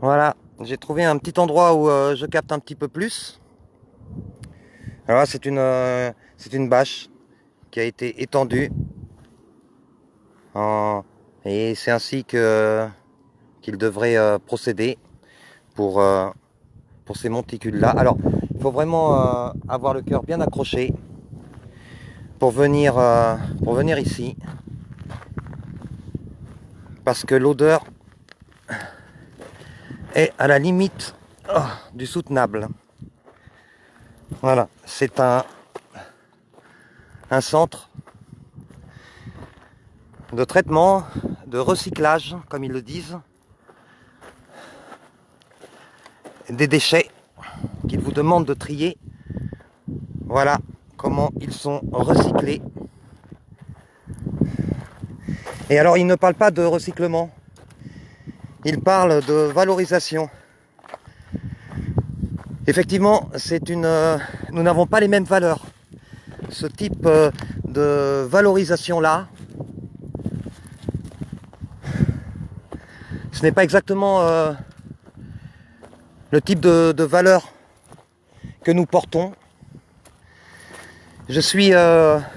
Voilà, j'ai trouvé un petit endroit où je capte un petit peu plus. Alors là, c'est une bâche qui a été étendue. Et c'est ainsi qu'il devrait procéder pour, euh, pour ces monticules-là. Alors, il faut vraiment avoir le cœur bien accroché pour venir ici. Parce que l'odeur est à la limite du soutenable. Voilà, c'est un centre de traitement, de recyclage, comme ils le disent, des déchets qu'ils vous demandent de trier. Voilà comment ils sont recyclés. Et alors, ils ne parlent pas de recyclement, ils parlent de valorisation. Effectivement, nous n'avons pas les mêmes valeurs. Ce type de valorisation-là, ce n'est pas exactement le type de valeur que nous portons. Je suis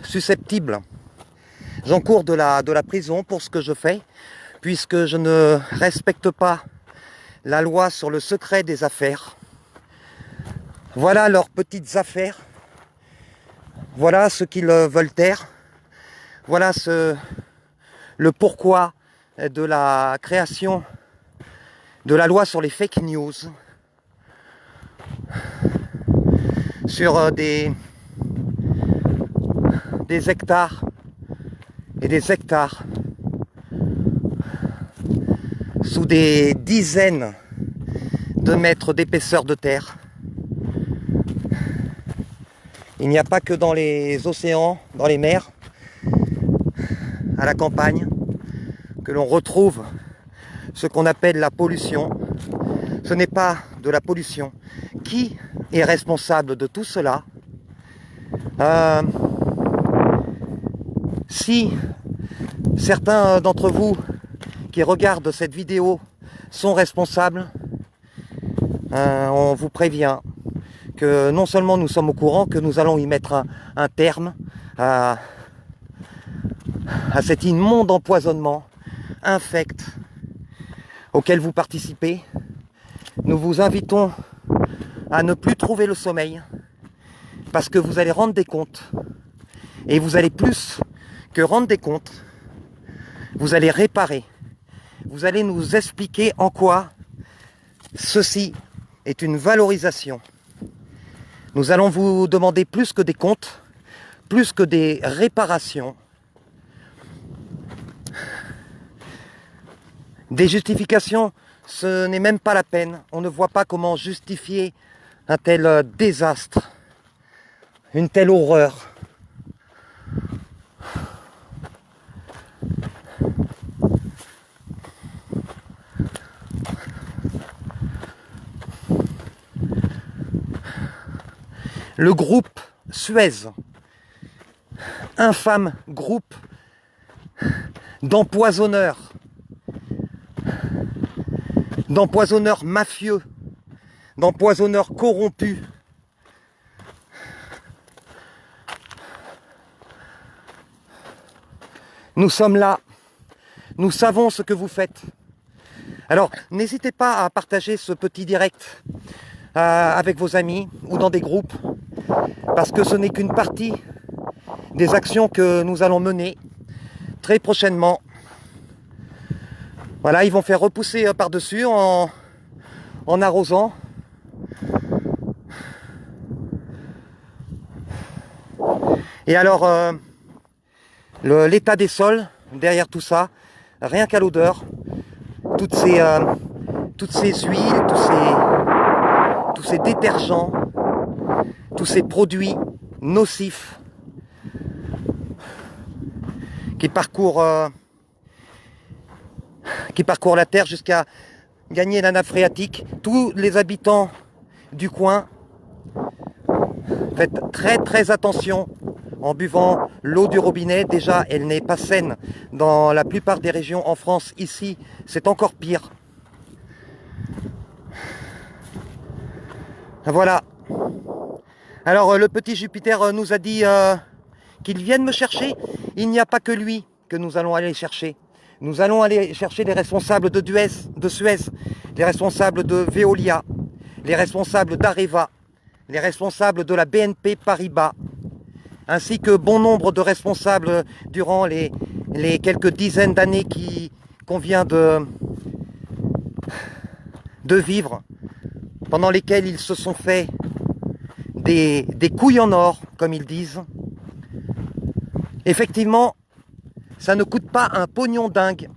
susceptible. J'encours de la prison pour ce que je fais, puisque je ne respecte pas la loi sur le secret des affaires. Voilà leurs petites affaires. Voilà ce qu'ils veulent taire. Voilà le pourquoi de la création de la loi sur les fake news. Sur des hectares et des hectares, sous des dizaines de mètres d'épaisseur de terre. Il n'y a pas que dans les océans, dans les mers, à la campagne, que l'on retrouve ce qu'on appelle la pollution. Ce n'est pas de la pollution. Qui est responsable de tout cela? Si certains d'entre vous qui regardent cette vidéo sont responsables, on vous prévient que non seulement nous sommes au courant, que nous allons y mettre un terme à cet immonde empoisonnement infect auquel vous participez. Nous vous invitons à ne plus trouver le sommeil, parce que vous allez rendre des comptes, et vous allez plus que rendre des comptes, vous allez réparer, vous allez nous expliquer en quoi ceci est une valorisation. Nous allons vous demander plus que des comptes, plus que des réparations, des justifications. Ce n'est même pas la peine. On ne voit pas comment justifier un tel désastre, une telle horreur. Le groupe Suez, infâme groupe d'empoisonneurs mafieux, d'empoisonneurs corrompus. Nous sommes là, nous savons ce que vous faites. Alors, n'hésitez pas à partager ce petit direct avec vos amis ou dans des groupes, parce que ce n'est qu'une partie des actions que nous allons mener très prochainement. Voilà, ils vont faire repousser par-dessus en arrosant. Et alors, l'état des sols, derrière tout ça, rien qu'à l'odeur, toutes ces huiles, tous ces détergents, tous ces produits nocifs qui parcourent la terre jusqu'à gagner la nappe phréatique. Tous les habitants du coin, faites très très attention en buvant l'eau du robinet. Déjà, elle n'est pas saine dans la plupart des régions en France. Ici, c'est encore pire. Voilà. Alors le petit Jupiter nous a dit qu'il vienne me chercher. Il n'y a pas que lui que nous allons aller chercher. Nous allons aller chercher les responsables de Suez, les responsables de Veolia, les responsables d'Areva, les responsables de la BNP Paribas, ainsi que bon nombre de responsables durant les quelques dizaines d'années qu'on vient de vivre, pendant lesquelles ils se sont fait des couilles en or, comme ils disent. Effectivement, ça ne coûte pas un pognon dingue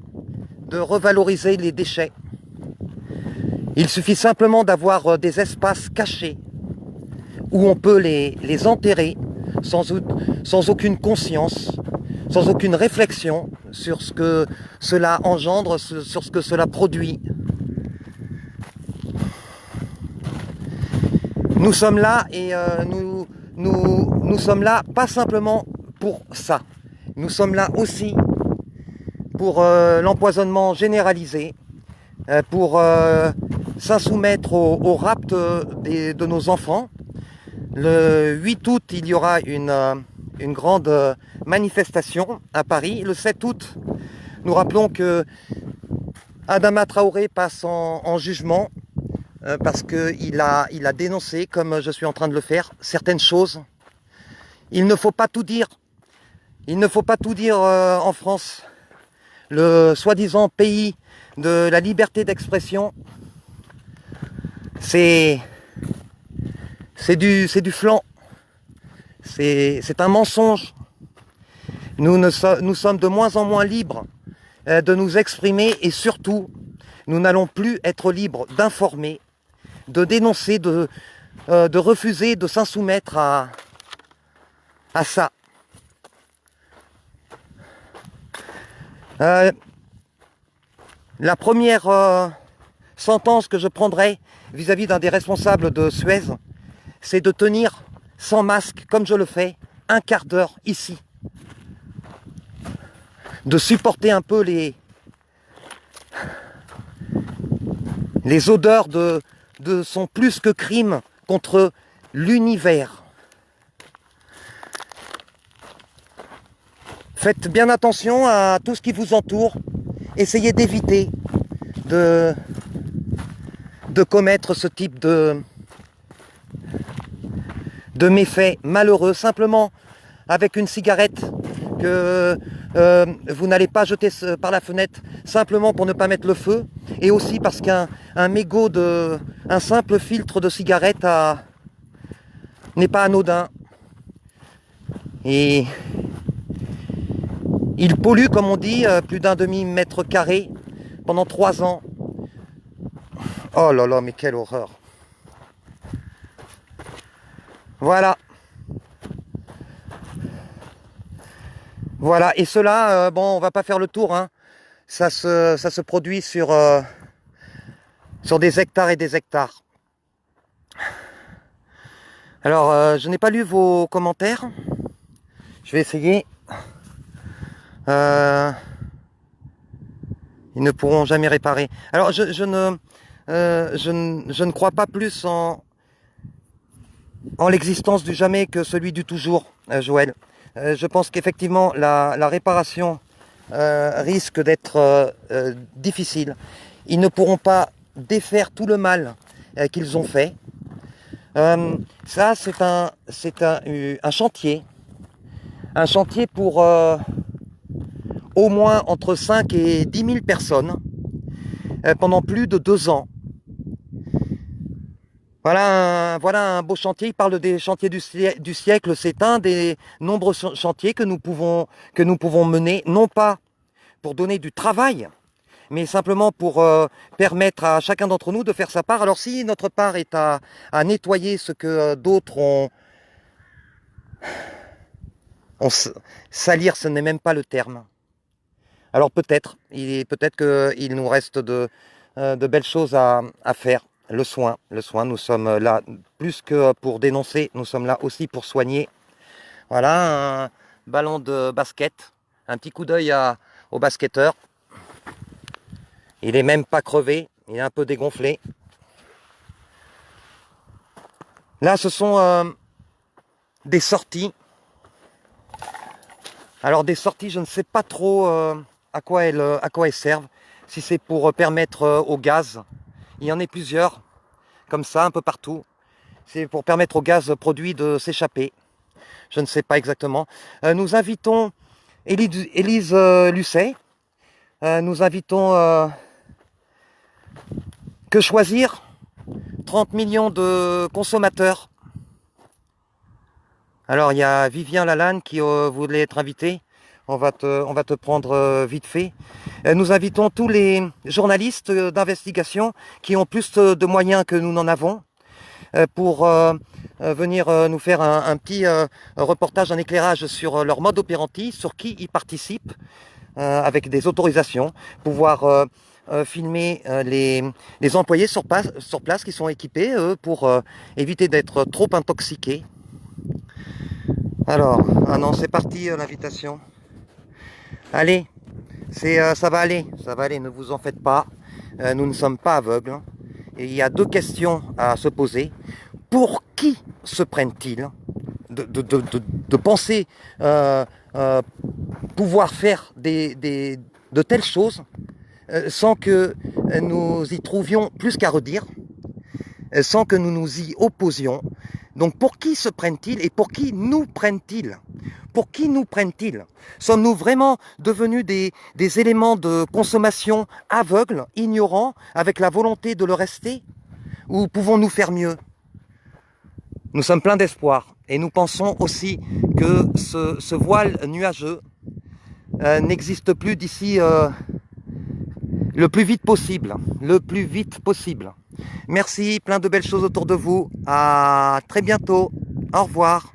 de revaloriser les déchets. Il suffit simplement d'avoir des espaces cachés où on peut les enterrer sans aucune conscience, sans aucune réflexion sur ce que cela engendre, sur ce que cela produit. Nous sommes là et nous sommes là pas simplement pour ça. Nous sommes là aussi pour l'empoisonnement généralisé, pour s'insoumettre au rapt de nos enfants. Le 8 août, il y aura une grande manifestation à Paris. Le 7 août, nous rappelons que Adama Traoré passe en jugement parce qu'il a dénoncé, comme je suis en train de le faire, certaines choses. Il ne faut pas tout dire. Il ne faut pas tout dire en France. Le soi-disant pays de la liberté d'expression, c'est du flan. C'est un mensonge. Nous sommes de moins en moins libres de nous exprimer et surtout, nous n'allons plus être libres d'informer, de dénoncer, de refuser de s'insoumettre à ça. La première sentence que je prendrai vis-à-vis d'un des responsables de Suez, c'est de tenir sans masque, comme je le fais, un quart d'heure ici. De supporter un peu les odeurs de son plus que crime contre l'univers. Faites bien attention à tout ce qui vous entoure. Essayez d'éviter de commettre ce type de méfaits malheureux, simplement avec une cigarette que vous n'allez pas jeter par la fenêtre, simplement pour ne pas mettre le feu, et aussi parce qu'un mégot un simple filtre de cigarette n'est pas anodin. Et il pollue, comme on dit, plus d'un demi-mètre carré pendant 3 ans. Oh là là, mais quelle horreur. Voilà. Voilà, et cela, bon, on va pas faire le tour, hein. Ça se produit sur des hectares et des hectares. Alors, je n'ai pas lu vos commentaires. Je vais essayer. Ils ne pourront jamais réparer. Alors, je ne crois pas plus en l'existence du jamais que celui du toujours, Joël. Je pense qu'effectivement, la réparation risque d'être difficile. Ils ne pourront pas défaire tout le mal qu'ils ont fait. Ça, c'est un chantier. Un chantier pour au moins entre 5 et 10 000 personnes pendant plus de 2 ans. Voilà un beau chantier. Il parle des chantiers du siècle. C'est un des nombreux chantiers que nous pouvons mener, non pas pour donner du travail, mais simplement pour permettre à chacun d'entre nous de faire sa part. Alors si notre part est à nettoyer ce que d'autres ont salir, ce n'est même pas le terme. Alors peut-être qu'il nous reste de belles choses à faire. Le soin, nous sommes là plus que pour dénoncer, nous sommes là aussi pour soigner. Voilà, un ballon de basket, un petit coup d'œil au basketteur. Il est même pas crevé, il est un peu dégonflé. Là, ce sont des sorties. Alors des sorties, je ne sais pas trop à quoi elles servent. Si c'est pour permettre au gaz, il y en a plusieurs, comme ça, un peu partout. C'est pour permettre au gaz produit de s'échapper. Je ne sais pas exactement. Nous invitons Élise Lucet. Nous invitons Que Choisir, 30 millions de consommateurs. Alors il y a Vivien Lalanne qui voulait être invité. On va te prendre vite fait. Nous invitons tous les journalistes d'investigation qui ont plus de moyens que nous n'en avons pour venir nous faire un petit reportage, un éclairage sur leur mode opéranti, sur qui ils participent, avec des autorisations, pouvoir filmer les employés sur place qui sont équipés pour éviter d'être trop intoxiqués. Alors, ah non, c'est parti l'invitation. Allez, ça va aller, ne vous en faites pas. Nous ne sommes pas aveugles. Et il y a deux questions à se poser. Pour qui se prennent-ils de penser pouvoir faire de telles choses sans que nous y trouvions plus qu'à redire, sans que nous nous y opposions? Donc pour qui se prennent-ils et pour qui nous prennent-ils? Pour qui nous prennent-ils? Sommes-nous vraiment devenus des éléments de consommation aveugles, ignorants, avec la volonté de le rester? Ou pouvons-nous faire mieux? Nous sommes pleins d'espoir et nous pensons aussi que ce voile nuageux n'existe plus d'ici le plus vite possible. Le plus vite possible. Merci, plein de belles choses autour de vous. À très bientôt. Au revoir.